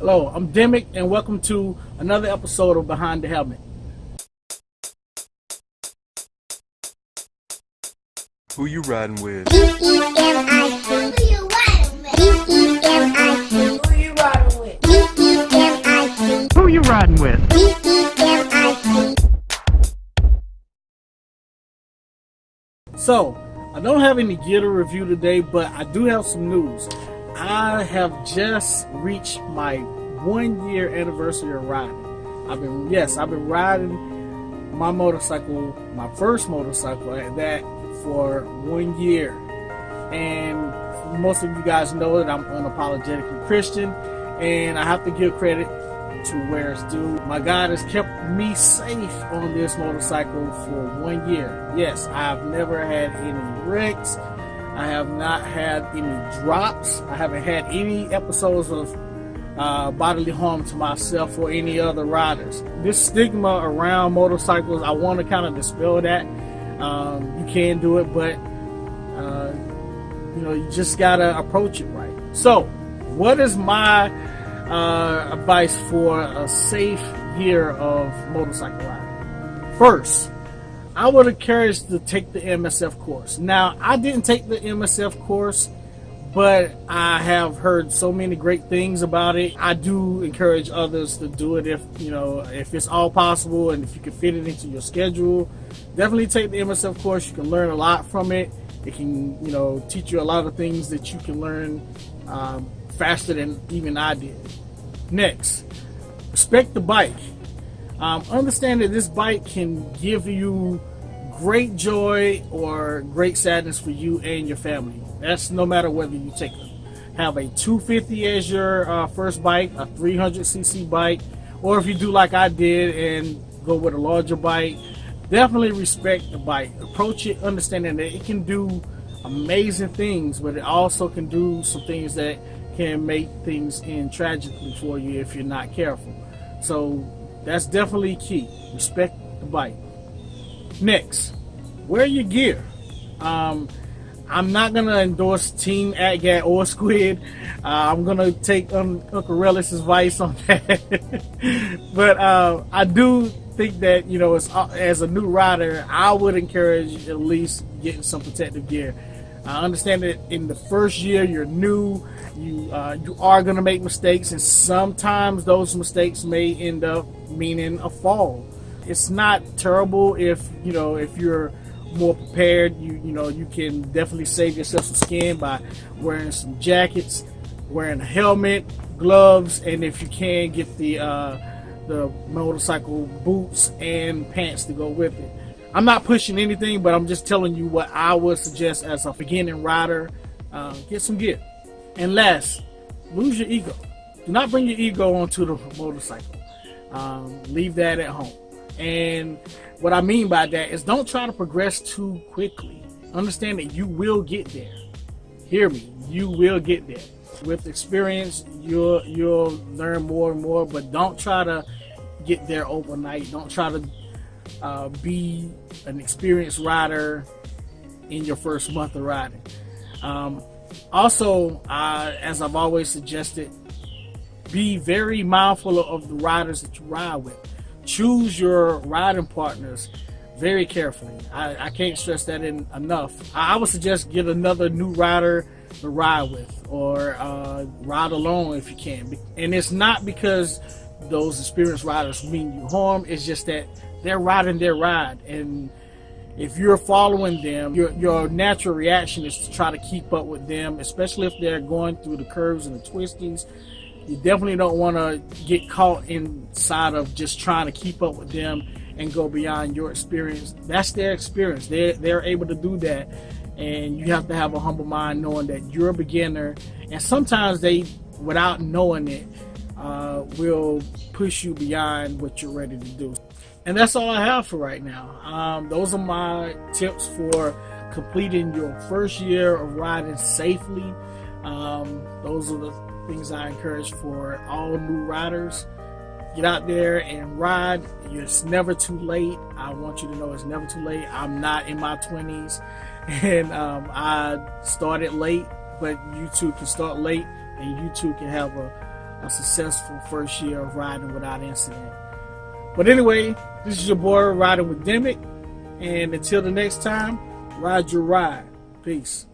Hello, I'm Demic, and welcome to another episode of Behind the Helmet. Who you riding with? DEMIC. Who you riding with? DEMIC. Who you riding with? DEMIC. Who you riding with? DEMIC. So, I don't have any gear to review today, but I do have some news. I have just reached my 1 year anniversary of riding. I've been riding my motorcycle, my first motorcycle at that, for 1 year. And most of you guys know that I'm unapologetically Christian, and I have to give credit to where it's due. My God has kept me safe on this motorcycle for 1 year. Yes, I've never had any wrecks. I have not had any drops. I haven't had any episodes of bodily harm to myself or any other riders. This stigma around motorcycles, I want to kind of dispel that. You can do it, but you just gotta approach it right. So, what is my advice for a safe year of motorcycle riding? First, I would encourage to take the MSF course. Now, I didn't take the MSF course, but I have heard so many great things about it. I do encourage others to do it if it's all possible and if you can fit it into your schedule. Definitely take the MSF course. You can learn a lot from it. It can, teach you a lot of things that you can learn faster than even I did. Next, respect the bike. Understand that this bike can give you great joy or great sadness for you and your family. That's no matter whether you have a 250 as your first bike, a 300cc bike, or if you do like I did and go with a larger bike. Definitely respect the bike. Approach it understanding that it can do amazing things, but it also can do some things that can make things end tragically for you if you're not careful. So that's definitely key. Respect the bike. Next, wear your gear. I'm not going to endorse Team Atgat or Squid. I'm going to take Uncle Relis's advice on that. But I do think that, as a new rider, I would encourage at least getting some protective gear. I understand that in the first year you're new, you are going to make mistakes, and sometimes those mistakes may end up meaning a fall. It's not terrible if you're more prepared. You can definitely save yourself some skin by wearing some jackets, wearing a helmet, gloves, and if you can, get the motorcycle boots and pants to go with it. I'm not pushing anything, but I'm just telling you what I would suggest as a beginning rider. Get some gear. And last, lose your ego. Do not bring your ego onto the motorcycle. Leave that at home. And what I mean by that is don't try to progress too quickly. Understand that you will get there. Hear me, you will get there. With experience, you'll learn more and more, but don't try to get there overnight. Don't try to be an experienced rider in your first month of riding. Also, as I've always suggested, be very mindful of the riders that you ride with. Choose your riding partners very carefully. I can't stress that enough. I would suggest get another new rider to ride with, or ride alone if you can. And it's not because those experienced riders mean you harm. It's just that they're riding their ride, and if you're following them, your natural reaction is to try to keep up with them, especially if they're going through the curves and the twisties. You definitely don't want to get caught inside of just trying to keep up with them and go beyond your experience. That's their experience. They're able to do that, and you have to have a humble mind knowing that you're a beginner, and sometimes they, without knowing it, will push you beyond what you're ready to do. And that's all I have for right now. Those are my tips for completing your first year of riding safely. Those are the things I encourage for all new riders. Get out there and ride. It's never too late. I want you to know it's never too late. I'm not in my 20s, and I started late, but you too can start late, and you too can have a successful first year of riding without incident. But anyway, this is your boy Riding with Demic, and until the next time, ride your ride. Peace.